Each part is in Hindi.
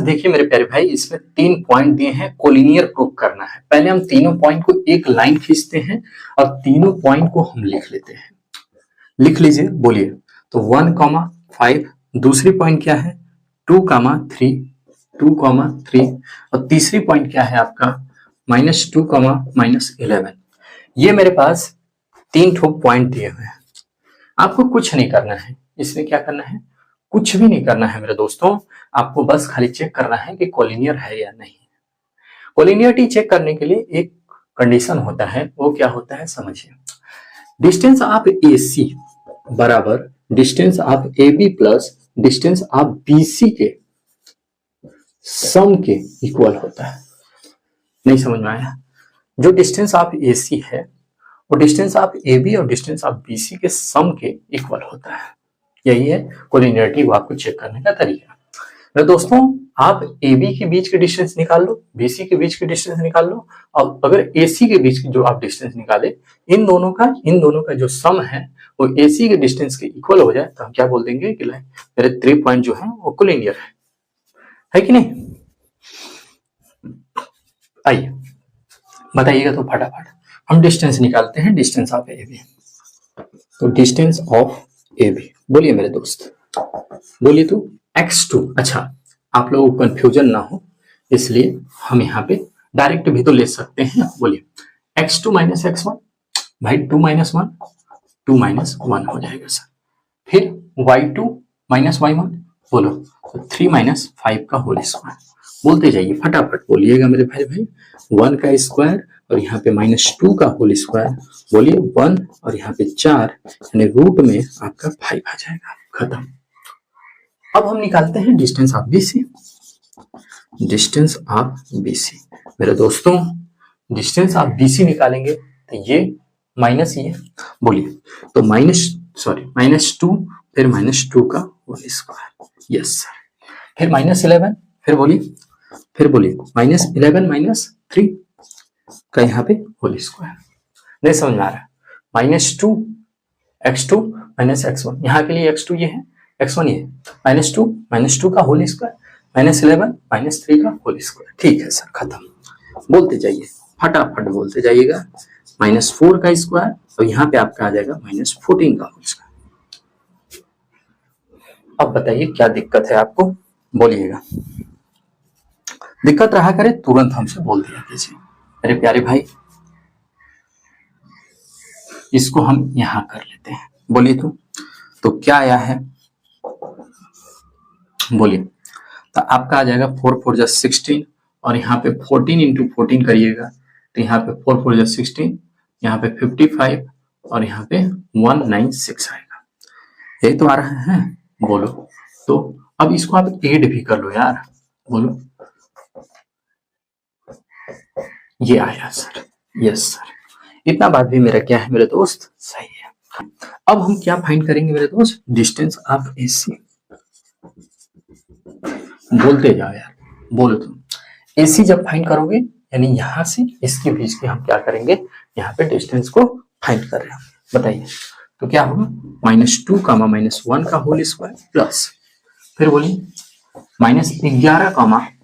देखिए मेरे प्यारे भाई, इसमें 3 पॉइंट दिए हैं, कोलिनियर प्रूफ करना है। पहले हम तीनों पॉइंट को एक लाइन खींचते हैं और तीनों पॉइंट को हम लिख लेते हैं। लिख लीजिए, बोलिए। तो 1,5, दूसरी पॉइंट क्या है 2,3, 2,3, और तीसरी पॉइंट क्या है आपका -2, -11। ये मेरे पास 3 ठो पॉइंट दिए हुए हैं। आपको कुछ नहीं करना है, इसमें क्या करना है, कुछ भी नहीं करना है मेरे दोस्तों। आपको बस खाली चेक करना है कि कोलिनियर है या नहीं। कोलिनियरिटी चेक करने के लिए एक कंडीशन होता है, वो क्या होता है समझिए। डिस्टेंस ऑफ AC बराबर distance of AB plus distance of BC के सम के इक्वल होता है। नहीं समझ में आया? जो डिस्टेंस ऑफ AC है वो डिस्टेंस ऑफ AB और डिस्टेंस ऑफ BC के सम के इक्वल होता है। यही है कोलिनियरिटी को आपको चेक करने का तरीका। तो दोस्तों, आप AB के बीच के डिस्टेंस निकाल लो, BC के बीच के डिस्टेंस निकाल लो, और अगर AC के बीच की जो आप डिस्टेंस निकाले, इन दोनों का जो सम है वो AC के डिस्टेंस के इक्वल हो जाए, तो हम क्या बोल देंगे कि मेरे 3 पॉइंट जो है वो कोलिनियर है कि नहीं? आइए बताइएगा तो फटाफट। हम डिस्टेंस निकालते हैं, डिस्टेंस ऑफ AB। तो डिस्टेंस ऑफ AB, बोलिए मेरे दोस्त, बोलिए तो x2। अच्छा, आप लोगों को कंफ्यूजन ना हो इसलिए हम यहाँ पे डायरेक्ट भी तो ले सकते हैं। बोलिए x2 माइनस x1, भाई 2 माइनस 1, 2 माइनस 1 हो जाएगा सर। फिर y2 माइनस y1, बोलो तो 3 माइनस 5 का होल स्क्वायर। बोलते जाइए, फटाफट बोलिएगा मेरे भाई। 1 का स्क्वायर और यहाँ पे -2 का होल स्क्वायर, बोलिए 1 और यहाँ पे 4, यानी रूट में आपका 5 आ जाएगा। खत्म। अब हम निकालते हैं distance of BC। Distance of BC मेरे दोस्तों, डिस्टेंस ऑफ BC निकालेंगे तो ये माइनस ये, बोलिए तो -2, फिर -2 का होल स्क्वायर, यस सर। फिर -11, फिर बोलिए -11 -3 का यहाँ पे होल स्क्वायर। नहीं समझ में आ रहा? -2 x2 -x1, यहाँ के लिए x2 ये है, x1 ये है, -2 का होल स्क्वायर, -11 -3 का होल स्क्वायर। ठीक है सर, खत्म। बोलते जाइए, फटाफट बोलते जाइएगा। -4 का स्क्वायर और यहाँ पे आपका आ जाएगा -14 का होल स्क्वायर। अब बताइए क्या दिक्कत है आपको, बोलिएगा। दिक्कत रहा करे तुरंत हमसे बोल दिया कीजिए मेरे प्यारे भाई। इसको हम यहां कर लेते हैं, बोलिए तो क्या आया है, बोलिए। तो आपका आ जाएगा 4 4 16, और यहाँ पे 14 इंटू 14 करिएगा तो यहाँ पे 4 4 16, यहाँ पे 55 और यहाँ पे 196 आएगा। यही तो आ रहा है, बोलो। तो अब इसको आप ऐड भी कर लो यार, बोलो। ये आया सर, यस सर। इतना बात भी मेरा क्या है मेरे दोस्त, सही है। अब हम क्या फाइंड करेंगे मेरे दोस्त, डिस्टेंस ऑफ AC। बोलते जाओ यार, बोलो तुम। AC जब फाइंड करोगे यानी यहां से इसके बीच के हम क्या करेंगे, यहाँ पे डिस्टेंस को फाइंड कर रहे हैं, बताइए तो क्या होगा, -2 -1 का होल स्क्वायर प्लस, फिर बोलिए -11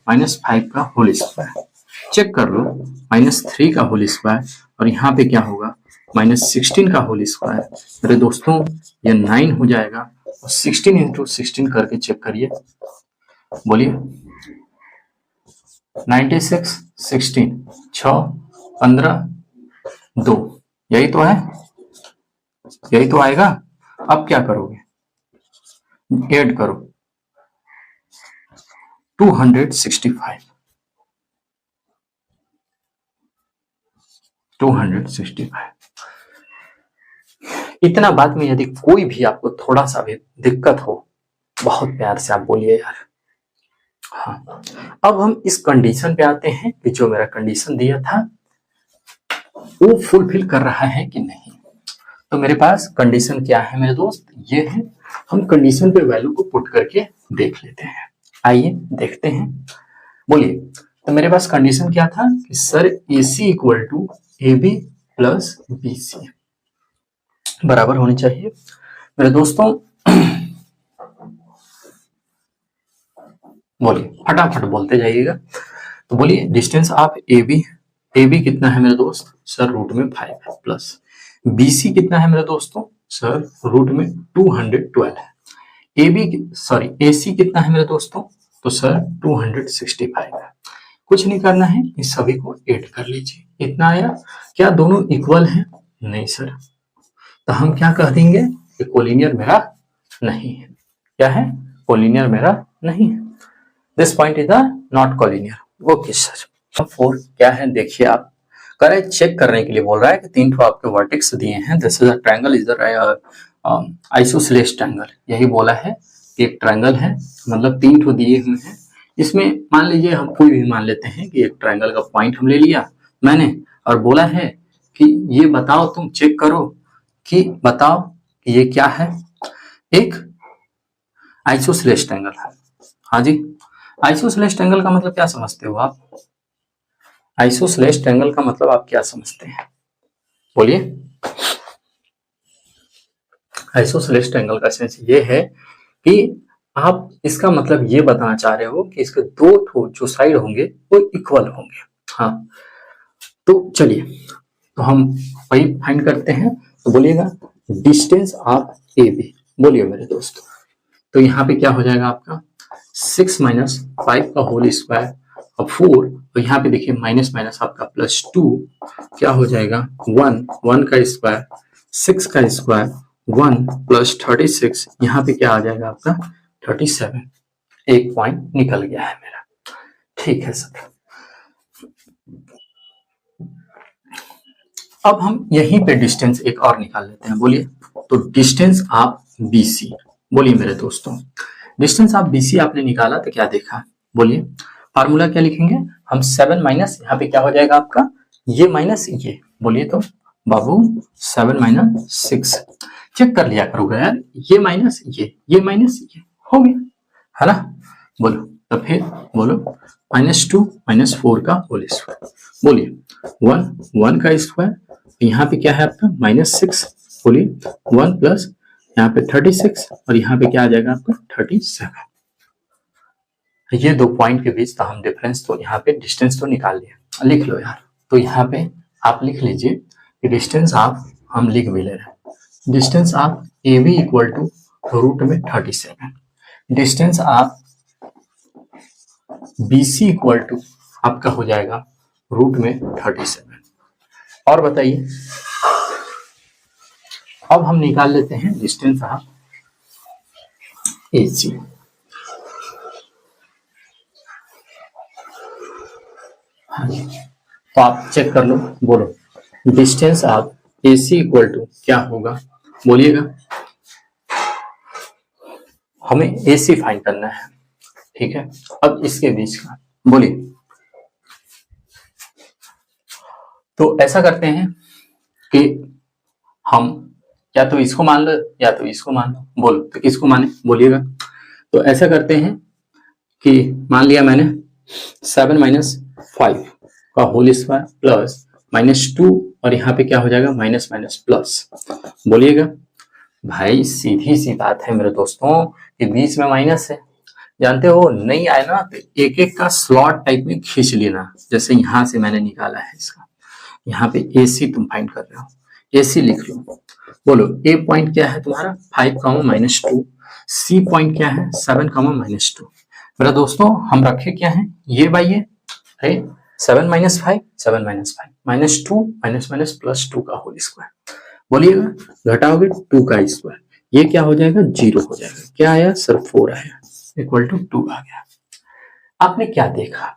-5 का होल स्क्वायर। चेक कर लो, -3 का होल स्क्वायर और यहाँ पे क्या होगा -16 का होल स्क्वायर। मेरे दोस्तों ये 9 हो जाएगा, और 16 इंटू 16 करके चेक करिए, बोलिए 96, 16, 6, 15, 2, यही तो है, यही तो आएगा। अब क्या करोगे, ऐड करो 265, 265। इतना बात में यदि कोई भी आपको थोड़ा सा भी दिक्कत हो, बहुत प्यार से आप बोलिए यार। हाँ, अब हम इस कंडीशन पे आते हैं कि जो मेरा कंडीशन दिया था वो फुलफिल कर रहा है कि नहीं। तो मेरे पास कंडीशन क्या है मेरे दोस्त, ये है। हम कंडीशन पे वैल्यू को पुट करके देख लेते हैं, आइए देखते हैं, बोलिए। तो मेरे पास कंडीशन क्या था कि sir AC equal to AB plus BC बराबर होनी चाहिए मेरे दोस्तों। बोलिए, फटाफट बोलते जाइएगा। तो बोलिए डिस्टेंस ऑफ ए बी कितना है मेरे दोस्त? सर रूट में 5 है, प्लस BC कितना है मेरे दोस्तों? सर रूट में 212 है। AC कितना है मेरे दोस्तों? तो सर 265 है। कुछ नहीं करना है, इस सभी को ऐड कर लीजिए। इतना आया। क्या दोनों इक्वल हैं? नहीं सर। तो हम क्या कह देंगे कि कोलिनियर मेरा नहीं है। क्या है? कोलिनियर मेरा नहीं है। This point is not collinear. Okay sir. 4 क्या है देखिए आप। करे चेक करने के लिए बोल रहा है कि 3 आपके वर्टेक्स दिए हैं। This is a triangle is isosceles triangle. यही बोला है कि एक ट्रायंगल है, मतलब 3 दिए हुए हैं। इसमें मान लीजिए हम कोई भी मान लेते हैं कि एक ट्रायंगल का पॉइंट हम ले लिया मैंने, और बोला है कि ये बताओ, तुम चेक करो कि बताओ कि ये क्या है। एक आइसोसेलेस ट्रायंगल है। हाँ जी, आइसोसेलेस ट्रायंगल का मतलब क्या समझते हो आप? आइसोसेलेस ट्रायंगल का मतलब आप क्या समझते हैं? बोलिए। आइसोसेलेस ट्रायंगल का सेंस ये है कि आप इसका मतलब ये बताना चाह रहे हो कि इसके दो जो साइड होंगे वो इक्वल होंगे। हाँ, तो चलिए, तो हम वही फाइंड करते हैं। तो बोलिएगा डिस्टेंस ऑफ ए बी। बोलिए मेरे दोस्तों। तो यहाँ पे क्या हो जाएगा आपका 6 माइनस 5 का होल स्क्वायर और 4, तो यहाँ पे देखिए माइनस माइनस आपका +2 क्या हो जाएगा 1 का स्क्वायर 6 का स्क्वायर 1 + 36, यहाँ पे क्या आ जाएगा आपका 37। एक पॉइंट निकल गया है मेरा। ठीक है सर। अब हम यहीं पे डिस्टेंस एक और निकाल लेते हैं। बोलिए। तो डिस्टेंस ऑफ BC। बोलिए मेरे दोस्तों, डिस्टेंस ऑफ BC आपने निकाला तो क्या देखा? बोलिए। फार्मूला क्या लिखेंगे हम? 7 माइनस यहाँ पे क्या हो जाएगा आपका ये माइनस ये। बोलिए तो बाबू 7 माइनस 6। चेक कर लिया करोगे यार, ये माइनस ये माइनस ये हो गया है ना। बोलो तो फिर बोलो -2 -4 का होल स्क्वायर। बोलिए 1 का स्क्वायर, यहाँ पे क्या है आपका -6। बोलिए 1 प्लस यहाँ पे 36 और यहाँ पे क्या आ जाएगा आपका 37। ये दो पॉइंट के बीच तो हम डिफरेंस तो यहाँ पे डिस्टेंस तो निकाल लिया। लिख लो यार। तो यहाँ पे आप लिख लीजिए कि डिस्टेंस ऑफ, हम लिख भी ले रहे हैं, distance of AB equal to root में 37। Distance of BC equal to आपका हो जाएगा रूट में 37। और बताइए, अब हम निकाल लेते हैं डिस्टेंस ऑफ AC। हाँ, तो आप चेक कर लो। बोलो distance of AC equal to क्या होगा? बोलिएगा। हमें AC फाइंड करना है, ठीक है। अब इसके बीच का बोलिए। तो ऐसा करते हैं कि हम या तो इसको मान लो या तो इसको मान लो। बोलो तो किसको माने? बोलिएगा। तो ऐसा करते हैं कि मान लिया मैंने 7 माइनस 5 का होल स्क्वायर प्लस -2 और यहाँ पे क्या हो जाएगा माइनस माइनस प्लस। बोलिएगा। भाई सीधी सी बात है मेरे दोस्तों कि बीच में माइनस है, जानते हो। नहीं आए ना तो एक एक का स्लॉट टाइप में खींच लेना। जैसे यहाँ से मैंने निकाला है इसका, यहाँ पे AC तुम फाइंड कर रहे हो, AC लिख लो। बोलो A पॉइंट क्या है तुम्हारा 5, -2। C पॉइंट क्या है 7, -2। मेरा दोस्तों हम रखे क्या है ये बाई ये है 7 माइनस 5 7 माइनस 5 -2 माइनस +2 का होल स्क्वायर। बोलिएगा घटाओगे 2 का स्क्वायर, ये क्या हो जाएगा 0 हो जाएगा। क्या आया सर 4 आया इक्वल टू 2 आ गया। आपने क्या देखा?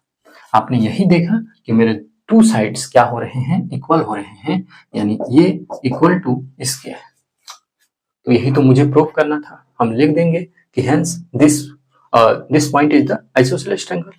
आपने यही देखा कि मेरे 2 साइड्स क्या हो रहे हैं इक्वल हो रहे हैं, यानी ये इक्वल टू इसके है। तो यही तो मुझे प्रूफ करना था। हम लिख देंगे कि hence this point is the isosceles triangle.